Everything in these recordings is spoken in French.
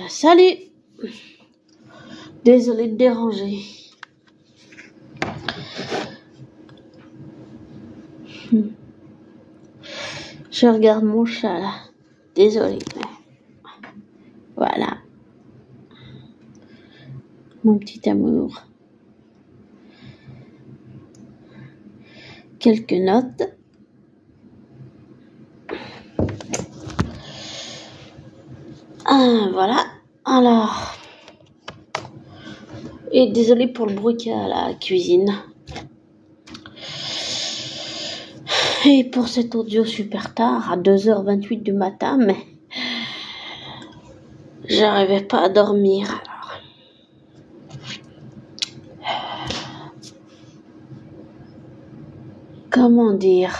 Salut! Désolée de déranger. Je regarde mon chat là. Désolée. Voilà. Mon petit amour. Quelques notes. Voilà. Alors. Et désolée pour le bruit qu'il y a à la cuisine. Et pour cet audio super tard, à 2h28 du matin, mais j'arrivais pas à dormir. Alors. Comment dire?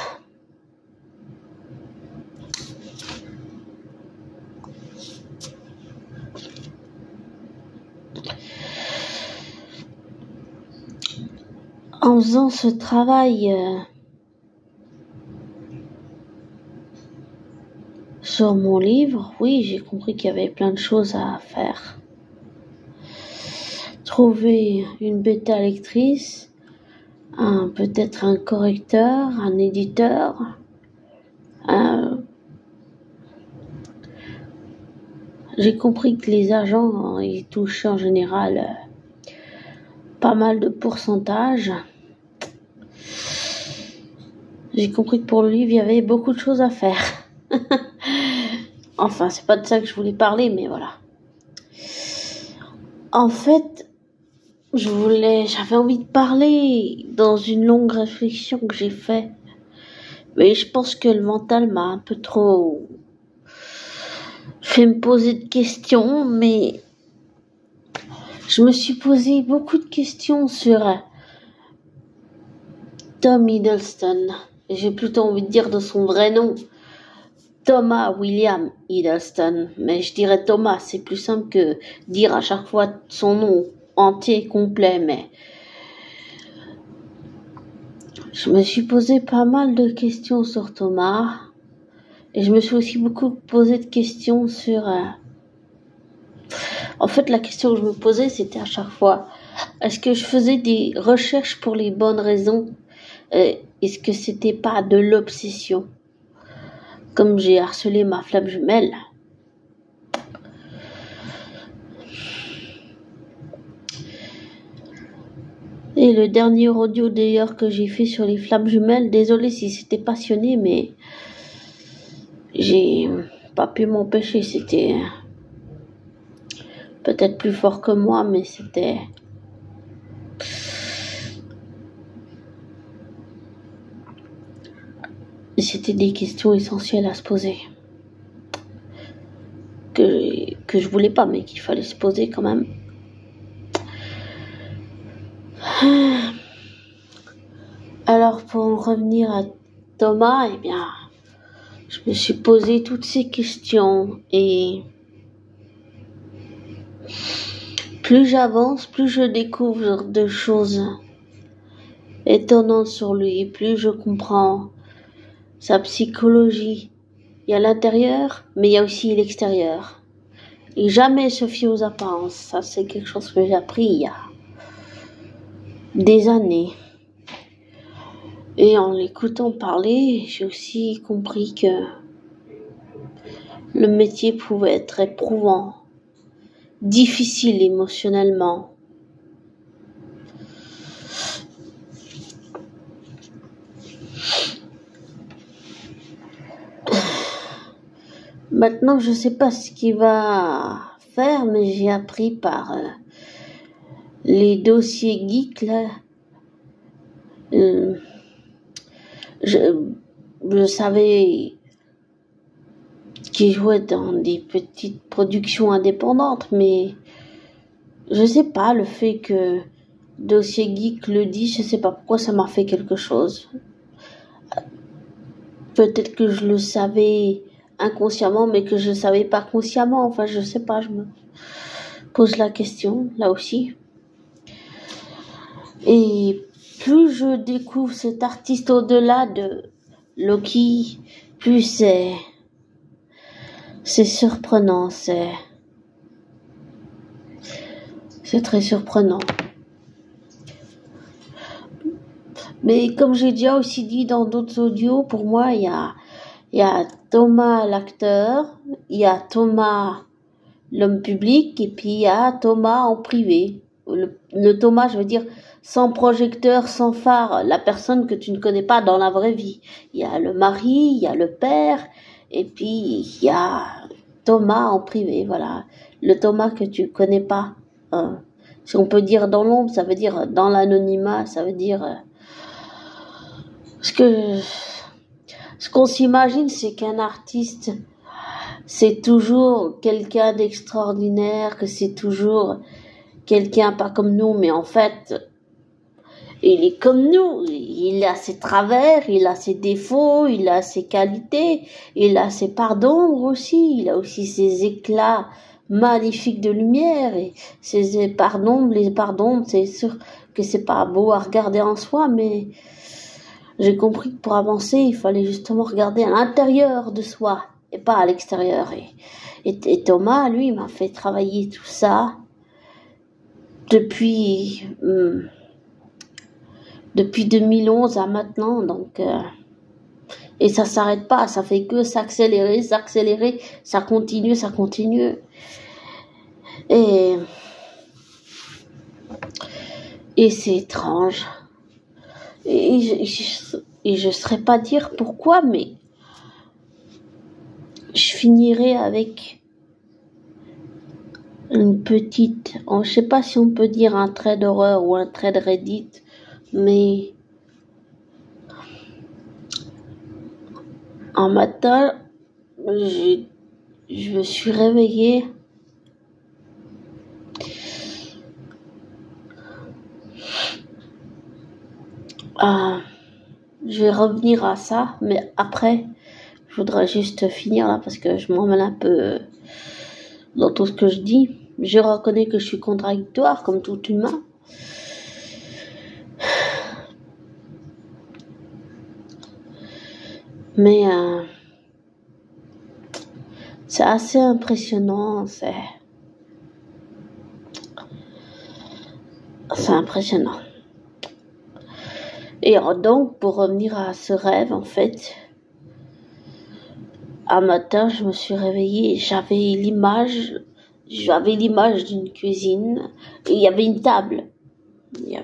En faisant ce travail sur mon livre, oui, j'ai compris qu'il y avait plein de choses à faire. Trouver une bêta lectrice, peut-être un correcteur, un éditeur, j'ai compris que les agents, ils touchaient en général pas mal de pourcentage. J'ai compris que pour le livre, il y avait beaucoup de choses à faire. Enfin, c'est pas de ça que je voulais parler, mais voilà. En fait, j'avais envie de parler dans une longue réflexion que j'ai faite. Mais je pense que le mental m'a un peu trop fait me poser de questions, mais je me suis posé beaucoup de questions sur Tom Hiddleston. J'ai plutôt envie de dire de son vrai nom, Thomas William Hiddleston. Mais je dirais Thomas, c'est plus simple que dire à chaque fois son nom entier, complet, mais je me suis posé pas mal de questions sur Thomas. Et je me suis aussi beaucoup posé de questions sur... En fait, la question que je me posais, c'était à chaque fois, est-ce que je faisais des recherches pour les bonnes raisons? Est-ce que c'était pas de l'obsession? Comme j'ai harcelé ma flamme jumelle. Et le dernier audio d'ailleurs que j'ai fait sur les flammes jumelles, désolé si c'était passionné, mais j'ai pas pu m'empêcher. C'était peut-être plus fort que moi, mais c'était... C'était des questions essentielles à se poser. Que je voulais pas, mais qu'il fallait se poser quand même. Alors, pour en revenir à Thomas, eh bien, je me suis posé toutes ces questions et plus j'avance, plus je découvre de choses étonnantes sur lui, plus je comprends sa psychologie. Il y a l'intérieur, mais il y a aussi l'extérieur. Et jamais se fier aux apparences. Ça, c'est quelque chose que j'ai appris il y a des années. Et en l'écoutant parler, j'ai aussi compris que le métier pouvait être éprouvant, difficile émotionnellement. Maintenant, je sais pas ce qu'il va faire, mais j'ai appris par les dossiers geeks là. Je savais qu'il jouait dans des petites productions indépendantes, mais je sais pas, le fait que Dossier Geek le dit, je sais pas pourquoi ça m'a fait quelque chose. Peut-être que je le savais inconsciemment, mais que je le savais pas consciemment. Enfin, je sais pas, je me pose la question, là aussi. Et plus je découvre cet artiste au-delà de Loki, plus c'est surprenant, c'est C'est très surprenant. Mais comme j'ai déjà aussi dit dans d'autres audios, pour moi, il y a Thomas l'acteur, il y a Thomas l'homme public, et puis il y a Thomas en privé. Le Thomas, je veux dire, sans projecteur, sans phare, la personne que tu ne connais pas dans la vraie vie. Il y a le mari, il y a le père, et puis il y a Thomas en privé, voilà. Le Thomas que tu connais pas. Si on peut dire dans l'ombre, ça veut dire dans l'anonymat, ça veut dire... ce qu'on s'imagine, c'est qu'un artiste, c'est toujours quelqu'un d'extraordinaire, que c'est toujours quelqu'un pas comme nous, mais en fait, il est comme nous. Il a ses travers, il a ses défauts, il a ses qualités, il a ses parts d'ombre aussi, il a aussi ses éclats magnifiques de lumière, et ses parts d'ombre, les parts d'ombre, c'est sûr que c'est pas beau à regarder en soi, mais j'ai compris que pour avancer, il fallait justement regarder à l'intérieur de soi et pas à l'extérieur. Et Thomas, lui, m'a fait travailler tout ça depuis 2011 à maintenant. Donc, et ça s'arrête pas, ça fait que s'accélérer, ça continue. Et c'est étrange. Et je saurais pas dire pourquoi, mais je finirai avec une petite, je sais pas si on peut dire un trait d'horreur ou un trait de Reddit, mais un matin, je me suis réveillée je vais revenir à ça, mais après, je voudrais juste finir là parce que je m'emmêle un peu dans tout ce que je dis. Je reconnais que je suis contradictoire comme tout humain. Mais c'est assez impressionnant, c'est impressionnant. Et donc, pour revenir à ce rêve, en fait, un matin, je me suis réveillée, j'avais l'image d'une cuisine, et il y avait une table. Et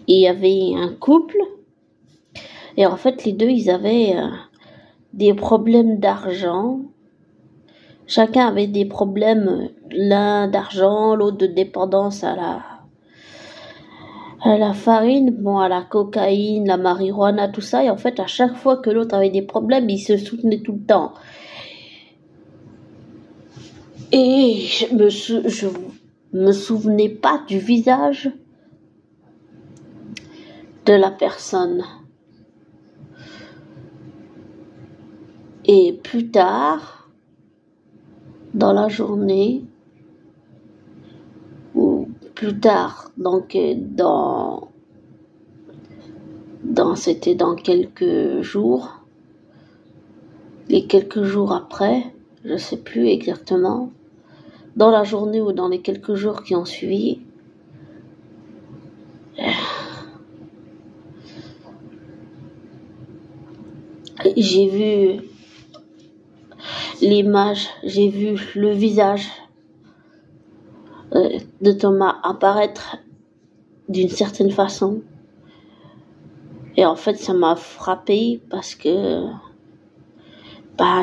il y avait un couple, et en fait, les deux, ils avaient des problèmes d'argent. Chacun avait des problèmes, l'un d'argent, l'autre de dépendance à la farine, bon, à la cocaïne, la marijuana, tout ça. Et en fait, à chaque fois que l'autre avait des problèmes, il se soutenait tout le temps. Et je me souvenais pas du visage de la personne. Et plus tard, dans la journée, ou plus tard, donc c'était dans quelques jours, les quelques jours après, je sais plus exactement, dans la journée ou dans les quelques jours qui ont suivi, j'ai vu l'image, j'ai vu le visage de Thomas apparaître d'une certaine façon. Et en fait, ça m'a frappé parce que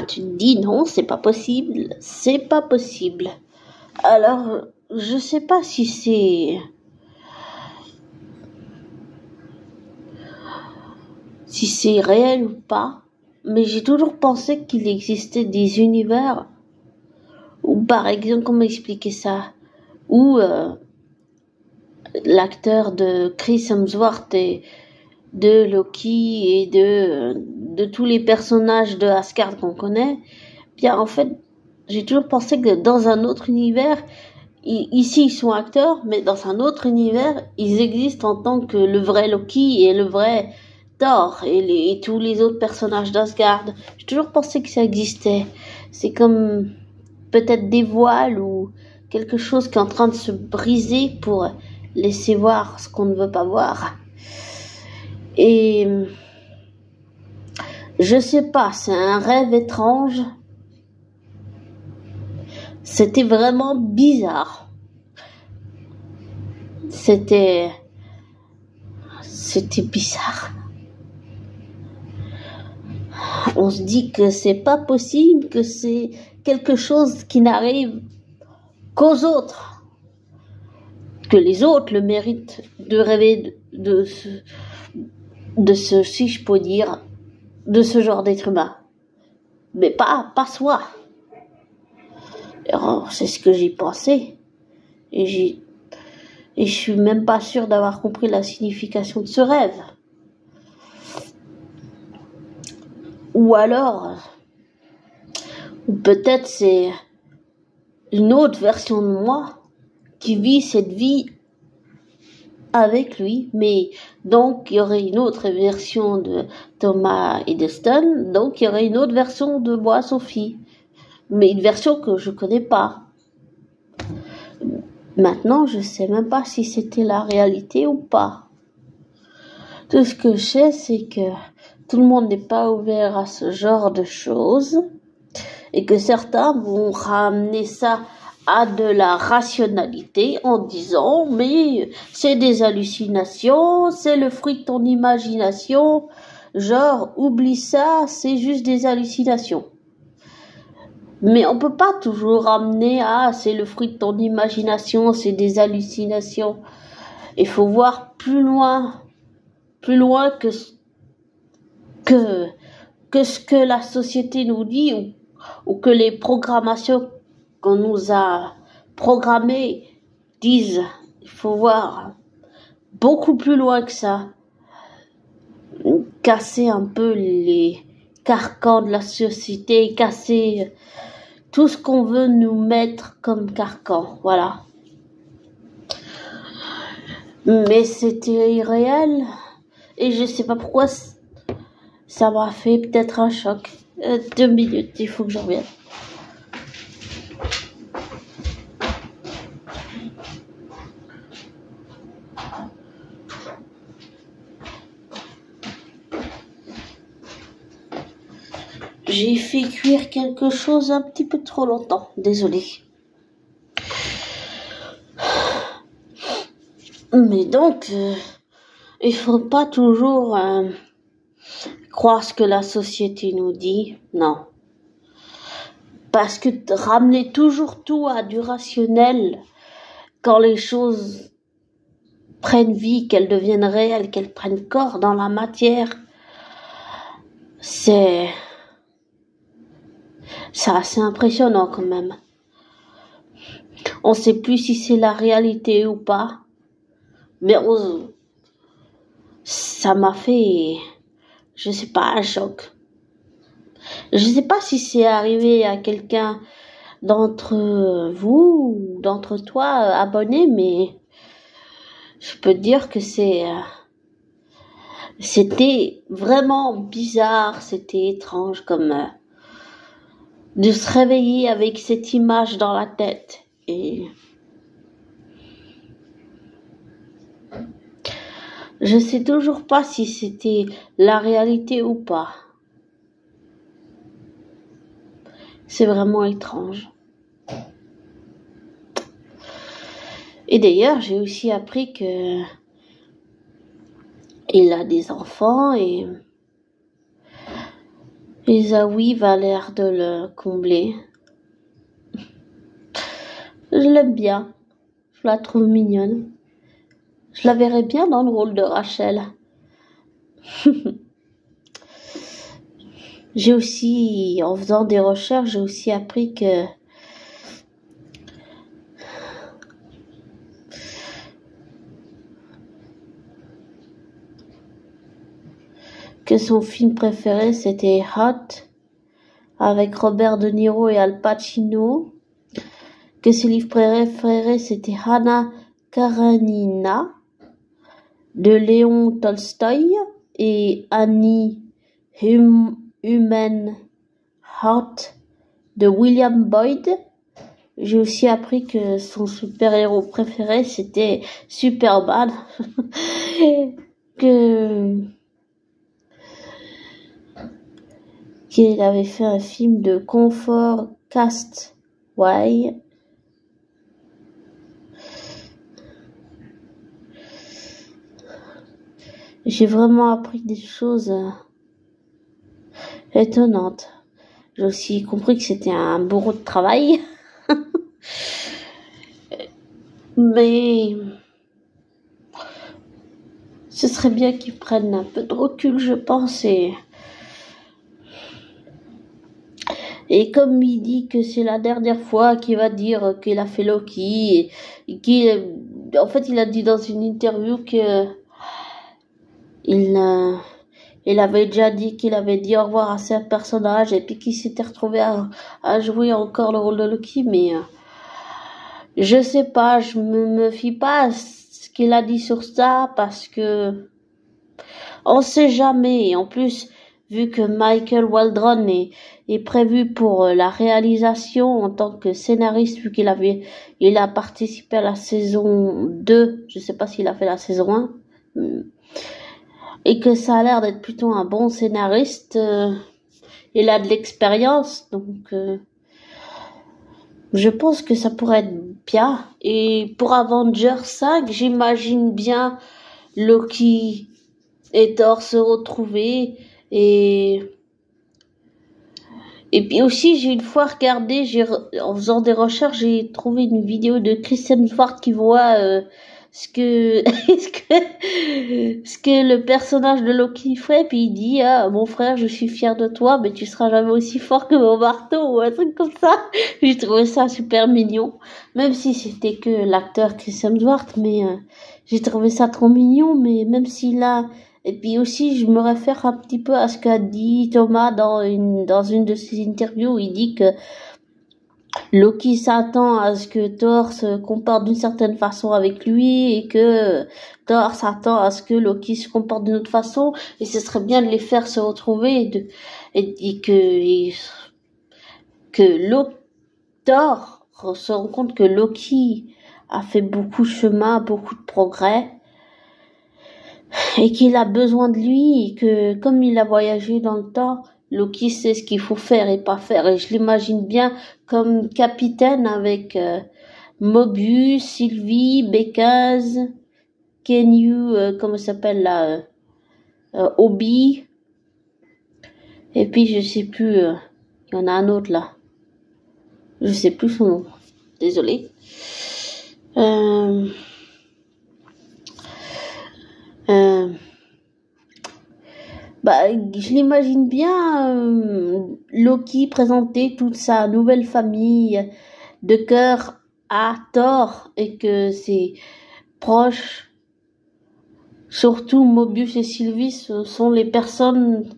tu te dis non, c'est pas possible. Alors, je sais pas si c'est réel ou pas, mais j'ai toujours pensé qu'il existait des univers où, par exemple, comment expliquer ça, où l'acteur de Chris Hemsworth et de Loki et de tous les personnages de Asgard qu'on connaît, bien en fait, j'ai toujours pensé que dans un autre univers, ici ils sont acteurs, mais dans un autre univers, ils existent en tant que le vrai Loki et le vrai Thor et tous les autres personnages d'Asgard. J'ai toujours pensé que ça existait. C'est comme peut-être des voiles ou quelque chose qui est en train de se briser pour laisser voir ce qu'on ne veut pas voir. Et je sais pas, c'est un rêve étrange. C'était vraiment bizarre. C'était bizarre. On se dit que c'est pas possible, que c'est quelque chose qui n'arrive qu'aux autres, que les autres le méritent de rêver de ce, si je peux dire, de ce genre d'être humain, mais pas soi. Alors, c'est ce que j'y pensais, et je suis même pas sûre d'avoir compris la signification de ce rêve. Ou alors, ou peut-être c'est une autre version de moi qui vit cette vie avec lui, mais donc il y aurait une autre version de Thomas Hiddleston, donc il y aurait une autre version de moi, Sophie, mais une version que je connais pas. Maintenant, je sais même pas si c'était la réalité ou pas. Tout ce que je sais, c'est que tout le monde n'est pas ouvert à ce genre de choses et que certains vont ramener ça à de la rationalité en disant mais c'est des hallucinations, c'est le fruit de ton imagination, genre oublie ça, c'est juste des hallucinations. Mais on peut pas toujours ramener c'est le fruit de ton imagination, c'est des hallucinations. Il faut voir plus loin que ce que la société nous dit ou que les programmations qu'on nous a programmées disent. Il faut voir beaucoup plus loin que ça. Casser un peu les carcans de la société, casser tout ce qu'on veut nous mettre comme carcan, voilà. Mais c'était irréel et je sais pas pourquoi ça m'a fait peut-être un choc. 2 minutes, il faut que je revienne. J'ai fait cuire quelque chose un petit peu trop longtemps, désolé. Mais donc, il faut pas toujours croire ce que la société nous dit, non. Parce que ramener toujours tout à du rationnel, quand les choses prennent vie, qu'elles deviennent réelles, qu'elles prennent corps dans la matière, c'est assez impressionnant quand même. On sait plus si c'est la réalité ou pas, mais ça m'a fait, je sais pas, un choc. Je sais pas si c'est arrivé à quelqu'un d'entre vous ou d'entre toi abonnés, mais je peux te dire que c'était vraiment bizarre, c'était étrange comme de se réveiller avec cette image dans la tête. Et je sais toujours pas si c'était la réalité ou pas. C'est vraiment étrange. Et d'ailleurs, j'ai aussi appris que il a des enfants et Zawi va l'air de le combler. Je l'aime bien. Je la trouve mignonne. Je la verrais bien dans le rôle de Rachel. J'ai aussi, en faisant des recherches, j'ai aussi appris que son film préféré c'était Hot avec Robert De Niro et Al Pacino, que ses livres préférés c'était Anna Karenina de Léon Tolstoï et Annie Human Heart de William Boyd, j'ai aussi appris que son super-héros préféré, c'était Superman. que qu'il avait fait un film de confort Castaway. J'ai vraiment appris des choses étonnantes. J'ai aussi compris que c'était un bourreau de travail. Mais ce serait bien qu'ils prennent un peu de recul, je pense. Et comme il dit que c'est la dernière fois qu'il va dire qu'il a fait Loki, en fait, il a dit dans une interview que il avait déjà dit qu'il avait dit au revoir à ce personnage et puis qu'il s'était retrouvé à jouer encore le rôle de Loki, mais je sais pas, je me fie pas à ce qu'il a dit sur ça parce que on sait jamais. Et en plus, vu que Michael Waldron est prévu pour la réalisation en tant que scénariste, vu il a participé à la saison 2, je sais pas s'il a fait la saison 1, et que ça a l'air d'être plutôt un bon scénariste, il a de l'expérience, donc je pense que ça pourrait être bien. Et pour Avengers 5, j'imagine bien Loki et Thor se retrouver, et puis aussi, j'ai une fois regardé, en faisant des recherches, j'ai trouvé une vidéo de Chris Hemsworth qui voit ce que ce que le personnage de Loki fait, puis il dit mon frère, je suis fier de toi, mais tu seras jamais aussi fort que mon marteau, ou un truc comme ça. J'ai trouvé ça super mignon, même si c'était que l'acteur Chris Hemsworth, mais j'ai trouvé ça trop mignon. Mais même s'il a et puis aussi, je me réfère un petit peu à ce qu'a dit Thomas dans une de ses interviews, où il dit que Loki s'attend à ce que Thor se comporte d'une certaine façon avec lui, et que Thor s'attend à ce que Loki se comporte d'une autre façon, et ce serait bien de les faire se retrouver, et que Thor se rend compte que Loki a fait beaucoup de chemin, beaucoup de progrès, et qu'il a besoin de lui, et que comme il a voyagé dans le temps, Loki sait ce qu'il faut faire et pas faire. Et je l'imagine bien comme capitaine avec Mobius, Sylvie, Bekaz, Kenyu, comment il s'appelle là, Obi, et puis je sais plus, il y en a un autre là, je sais plus son nom, désolé. Je l'imagine bien Loki présenter toute sa nouvelle famille de cœur à Thor, et que ses proches, surtout Mobius et Sylvie, ce sont les personnes,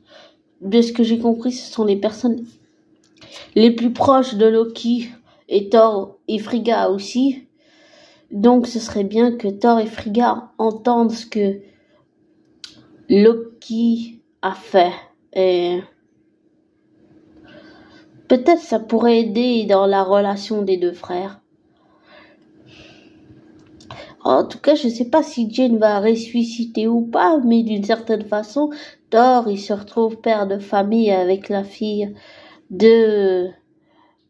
de ce que j'ai compris, ce sont les personnes les plus proches de Loki, et Thor et Frigga aussi. Donc ce serait bien que Thor et Frigga entendent ce que Loki a fait, et peut-être ça pourrait aider dans la relation des deux frères. En tout cas, je sais pas si Jane va ressusciter ou pas, mais d'une certaine façon, Thor, il se retrouve père de famille avec la fille de...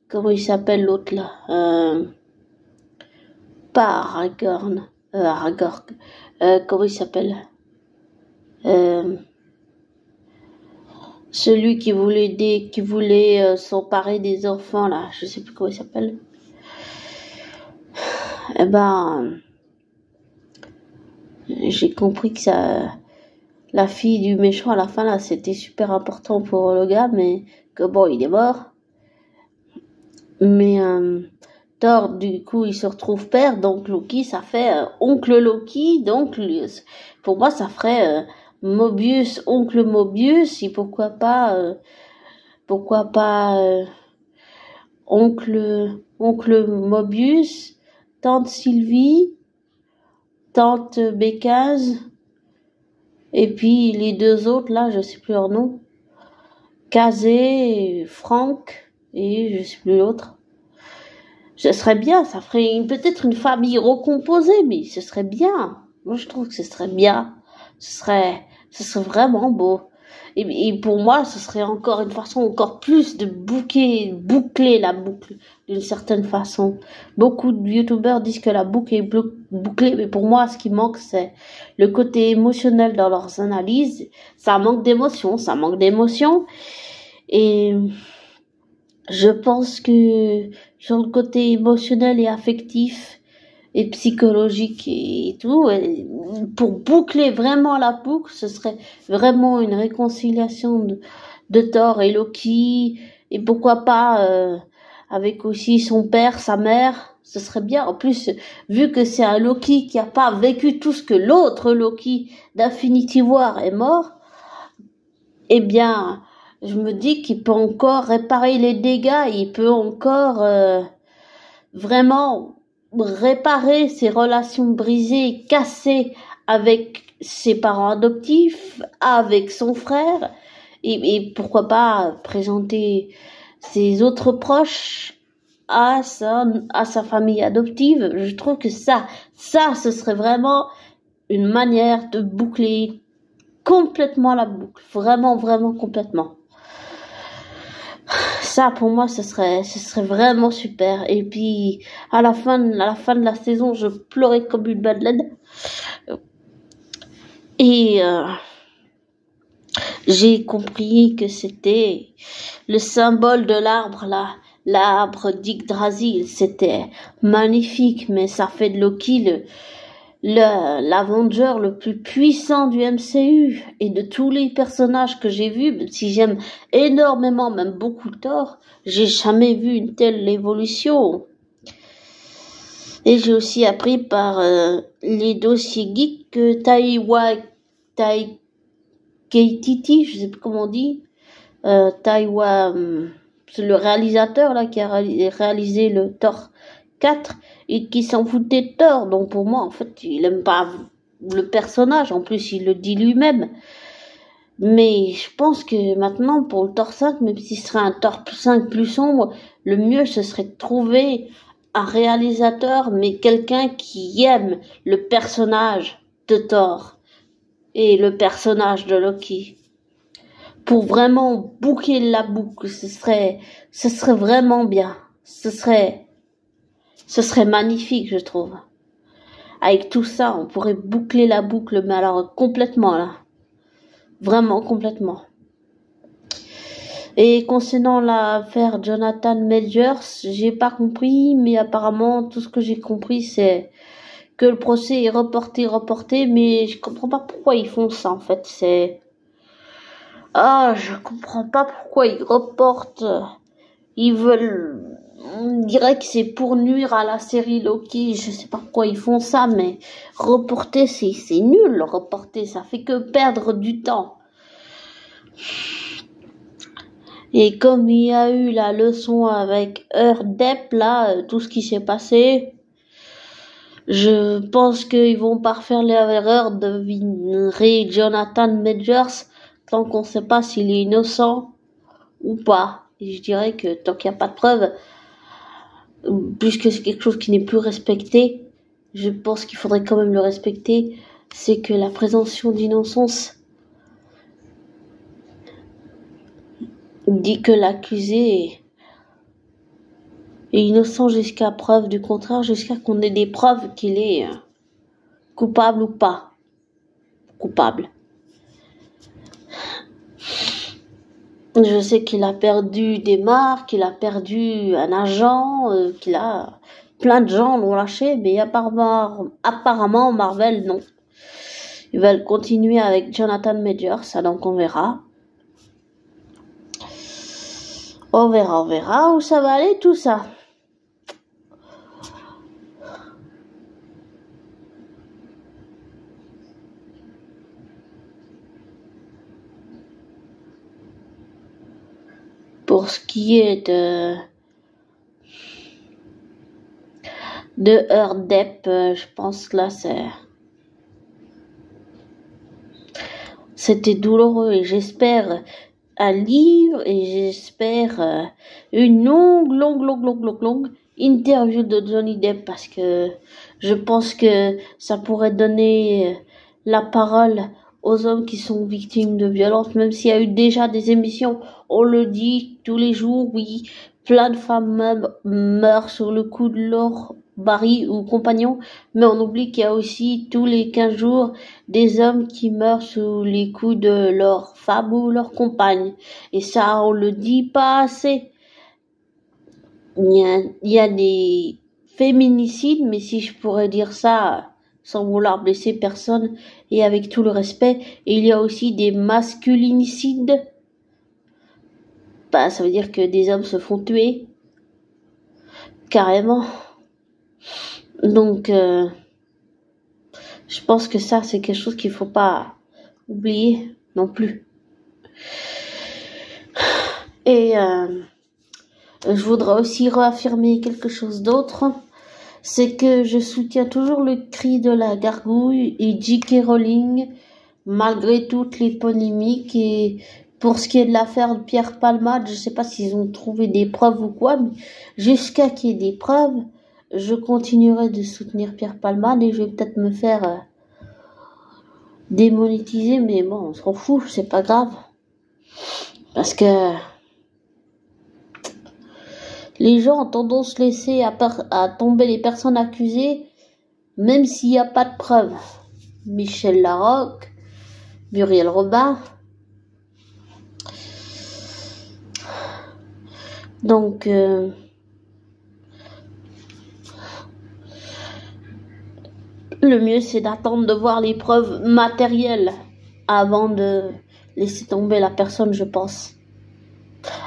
Comment il s'appelle l'autre là, pas Aragorn, Aragorn, comment il s'appelle, celui qui voulait s'emparer des enfants là, je sais plus comment il s'appelle. Eh ben, j'ai compris que la fille du méchant à la fin là, c'était super important pour le gars, mais que bon, il est mort. Mais Thor, du coup, il se retrouve père, donc Loki, ça fait oncle Loki, donc pour moi, ça ferait Mobius, oncle Mobius, et pourquoi pas oncle Mobius, tante Sylvie, tante Bekaz, et puis les deux autres là, je sais plus leur nom, Kazé, Franck, et je sais plus l'autre. Ce serait bien, ça ferait peut-être une famille recomposée, mais ce serait bien. Moi, je trouve que ce serait bien. Ce serait vraiment beau. Et pour moi, ce serait encore une façon encore plus de boucler la boucle d'une certaine façon. Beaucoup de youtubeurs disent que la boucle est bouclée, mais pour moi, ce qui manque, c'est le côté émotionnel dans leurs analyses. Ça manque d'émotion. Et je pense que sur le côté émotionnel et affectif et psychologique et tout, pour boucler vraiment la boucle, ce serait vraiment une réconciliation de Thor et Loki, et pourquoi pas avec aussi son père, sa mère, ce serait bien. En plus, vu que c'est un Loki qui a pas vécu tout ce que l'autre Loki d'Infinity War est mort, eh bien, je me dis qu'il peut encore réparer les dégâts, il peut encore vraiment réparer ses relations brisées, cassées avec ses parents adoptifs, avec son frère, et pourquoi pas présenter ses autres proches à sa famille adoptive. Je trouve que ça, ce serait vraiment une manière de boucler complètement la boucle. Vraiment, vraiment complètement. Ça, pour moi, ce serait vraiment super. Et puis, à la fin de la saison, je pleurais comme une madeleine. Et j'ai compris que c'était le symbole de l'arbre, là. L'arbre d'Yggdrasil. C'était magnifique, mais ça fait de Loki l'Avenger le plus puissant du MCU, et de tous les personnages que j'ai vus, même si j'aime énormément, même beaucoup Thor, j'ai jamais vu une telle évolution. Et j'ai aussi appris par les dossiers geeks que Taika Waititi, je sais plus comment on dit, c'est le réalisateur là qui a réalisé le Thor 4, et qui s'en foutait de Thor. Donc pour moi, en fait, il aime pas le personnage. En plus, il le dit lui-même. Mais je pense que maintenant, pour le Thor 5, même si ce serait un Thor 5 plus sombre, le mieux, ce serait de trouver un réalisateur, mais quelqu'un qui aime le personnage de Thor et le personnage de Loki, pour vraiment boucler la boucle. Ce serait vraiment bien. Ce serait magnifique, je trouve. Avec tout ça, on pourrait boucler la boucle, mais alors complètement, là. Vraiment complètement. Et concernant l'affaire Jonathan Majors, j'ai pas compris, mais apparemment, tout ce que j'ai compris, c'est que le procès est reporté, mais je comprends pas pourquoi ils font ça, en fait. Je comprends pas pourquoi ils reportent. Ils veulent... On dirait que c'est pour nuire à la série Loki. Je sais pas pourquoi ils font ça, mais reporter, c'est nul. Reporter, ça fait que perdre du temps. Et comme il y a eu la leçon avec Depp, là, tout ce qui s'est passé, je pense qu'ils vont pas refaire l'erreur de virer Jonathan Majors tant qu'on sait pas s'il est innocent ou pas. Et je dirais que tant qu'il n'y a pas de preuves, puisque c'est quelque chose qui n'est plus respecté, je pense qu'il faudrait quand même le respecter, c'est que la présomption d'innocence dit que l'accusé est innocent jusqu'à preuve du contraire, jusqu'à qu'on ait des preuves qu'il est coupable ou pas coupable. Je sais qu'il a perdu des marques, qu'il a perdu un agent, qu'il a plein de gens l'ont lâché, mais apparemment Marvel non. Ils veulent continuer avec Jonathan Majors, ça donc on verra. On verra où ça va aller tout ça. Pour ce qui est de Depp, je pense que là c'était douloureux, et j'espère un livre, et j'espère une longue interview de Johnny Depp parce que je pense que ça pourrait donner la parole aux hommes qui sont victimes de violences, même s'il y a eu déjà des émissions, on le dit tous les jours, oui, plein de femmes meurent sur le coup de leur mari ou compagnon, mais on oublie qu'il y a aussi tous les 15 jours des hommes qui meurent sous les coups de leur femme ou leur compagne. Et ça, on le dit pas assez. Il y a des féminicides, mais si je pourrais dire ça sans vouloir blesser personne et avec tout le respect, et il y a aussi des masculinicides. Bah, ça veut dire que des hommes se font tuer. Carrément. Donc, je pense que ça, c'est quelque chose qu'il faut pas oublier non plus. Et je voudrais aussi réaffirmer quelque chose d'autre. C'est que je soutiens toujours le cri de la gargouille et J.K. Rowling, malgré toutes les polémiques. Et pour ce qui est de l'affaire de Pierre Palmade, je sais pas s'ils ont trouvé des preuves ou quoi, mais jusqu'à qu'il y ait des preuves, je continuerai de soutenir Pierre Palmade et je vais peut-être me faire démonétiser, mais bon, on s'en fout, c'est pas grave. Parce que les gens ont tendance à laisser à tomber les personnes accusées, même s'il n'y a pas de preuves. Michel Larocque, Muriel Robin. Donc, le mieux, c'est d'attendre de voir les preuves matérielles avant de laisser tomber la personne, je pense.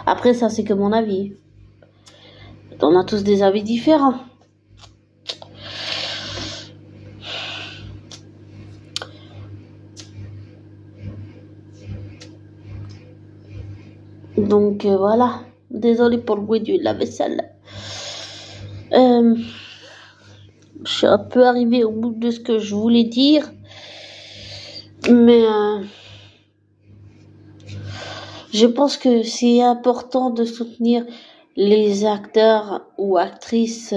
Après, ça, c'est que mon avis. On a tous des avis différents. Donc voilà. Désolé pour le bruit de la vaisselle. Je suis un peu arrivée au bout de ce que je voulais dire. Mais je pense que c'est important de soutenir les acteurs ou actrices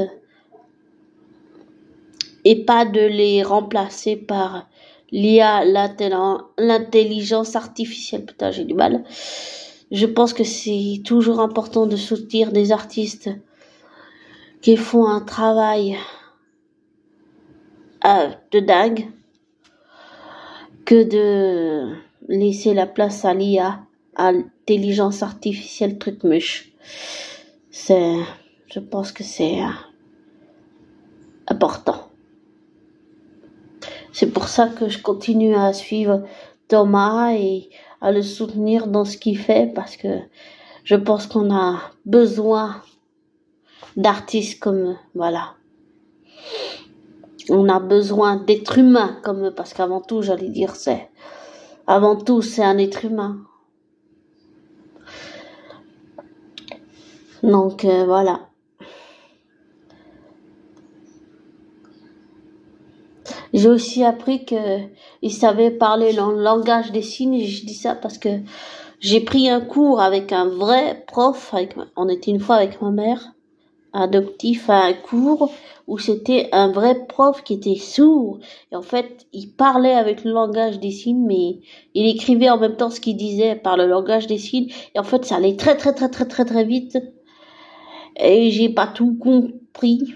et pas de les remplacer par l'IA, l'intelligence artificielle. Putain, j'ai du mal. Je pense que c'est toujours important de soutenir des artistes qui font un travail de dingue que de laisser la place à l'IA, à l'intelligence artificielle truc mûche. Je pense que c'est important. C'est pour ça que je continue à suivre Thomas et à le soutenir dans ce qu'il fait, parce que je pense qu'on a besoin d'artistes comme eux, voilà. On a besoin d'êtres humains comme eux, parce qu'avant tout, j'allais dire, avant tout, c'est un être humain. Donc, voilà. J'ai aussi appris qu'il savait parler le langage des signes, et je dis ça parce que j'ai pris un cours avec un vrai prof, on était une fois avec ma mère, adoptif, à un cours où c'était un vrai prof qui était sourd, et en fait, il parlait avec le langage des signes, mais il écrivait en même temps ce qu'il disait par le langage des signes, et en fait, ça allait très très très très très très vite, et j'ai pas tout compris.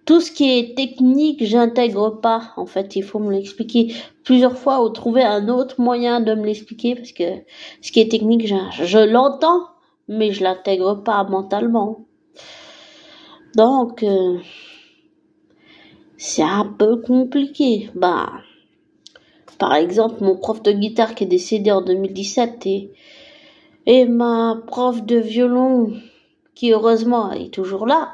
Tout ce qui est technique, j'intègre pas. En fait, il faut me l'expliquer plusieurs fois ou trouver un autre moyen de me l'expliquer, parce que ce qui est technique, je l'entends, mais je l'intègre pas mentalement. Donc, c'est un peu compliqué. Bah, par exemple, mon prof de guitare qui est décédé en 2017 et ma prof de violon qui heureusement est toujours là,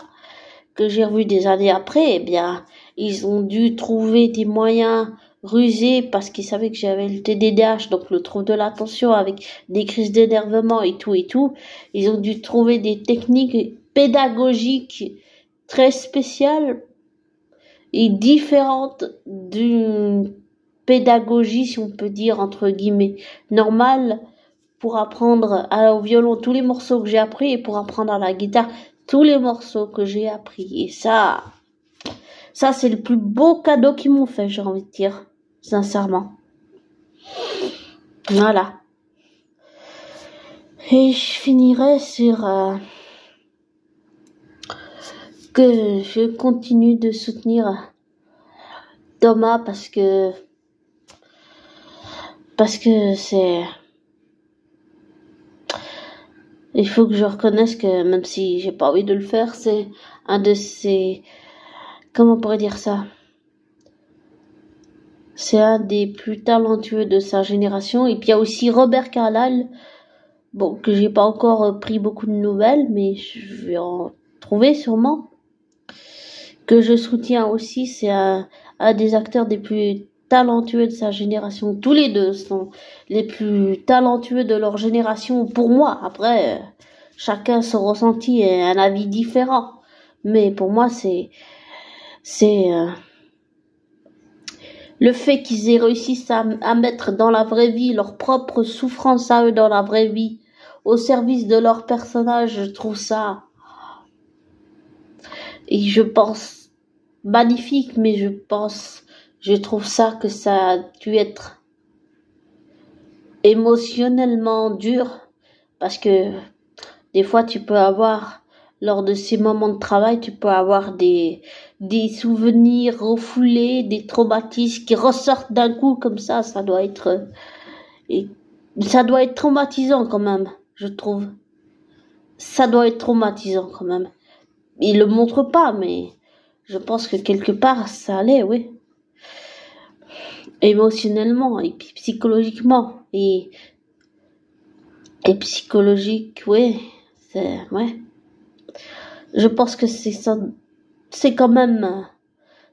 que j'ai revu des années après, eh bien, ils ont dû trouver des moyens rusés parce qu'ils savaient que j'avais le TDAH, donc le trouble de l'attention avec des crises d'énervement et tout. Ils ont dû trouver des techniques pédagogiques très spéciales et différentes d'une pédagogie, si on peut dire, entre guillemets, normale pour apprendre au violon tous les morceaux que j'ai appris et pour apprendre à la guitare tous les morceaux que j'ai appris. Et ça c'est le plus beau cadeau qu'ils m'ont fait, j'ai envie de dire, sincèrement. Voilà. Et je finirai sur que je continue de soutenir Thomas parce que il faut que je reconnaisse que même si j'ai pas envie de le faire, c'est un de ces, comment on pourrait dire ça? C'est un des plus talentueux de sa génération. Et puis il y a aussi Robert Carlyle, bon, que j'ai pas encore pris beaucoup de nouvelles, mais je vais en trouver sûrement. Que je soutiens aussi, c'est un des acteurs des plus talentueux de sa génération. Tous les deux sont les plus talentueux de leur génération pour moi. Après, chacun son ressenti et un avis différent. Mais pour moi, c'est le fait qu'ils aient réussi à mettre dans la vraie vie leur propre souffrance à eux dans la vraie vie, au service de leur personnage, je trouve ça, et je pense, magnifique, mais je trouve ça que ça a dû être émotionnellement dur, parce que des fois tu peux avoir, lors de ces moments de travail, tu peux avoir des souvenirs refoulés, des traumatismes qui ressortent d'un coup comme ça doit être, et ça doit être traumatisant quand même, je trouve. Ça doit être traumatisant quand même. Il le montre pas, mais je pense que quelque part ça allait, oui. Émotionnellement et puis psychologiquement et psychologique, oui, ouais. Je pense que c'est ça, c'est quand même,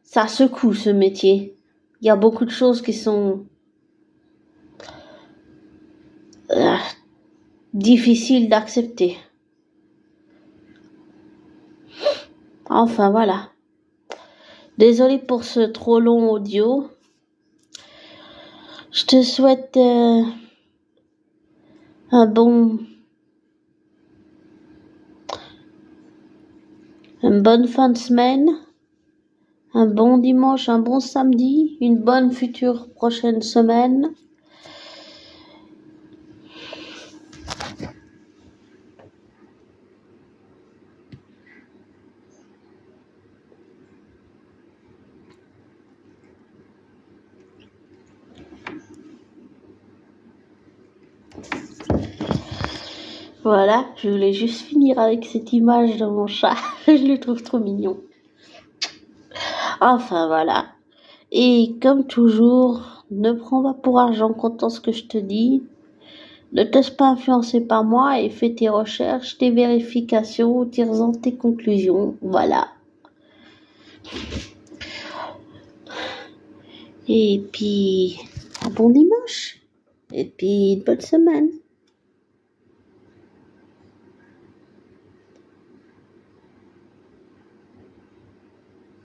ça secoue ce métier. Il y a beaucoup de choses qui sont difficiles d'accepter. Enfin voilà. Désolée pour ce trop long audio. Je te souhaite une bonne fin de semaine, un bon dimanche, un bon samedi, une bonne future prochaine semaine. Voilà, je voulais juste finir avec cette image de mon chat. Je le trouve trop mignon. Enfin, voilà. Et comme toujours, ne prends pas pour argent comptant ce que je te dis. Ne te laisse pas influencer par moi et fais tes recherches, tes vérifications, tire-en tes conclusions. Voilà. Et puis, un bon dimanche. Et puis, une bonne semaine.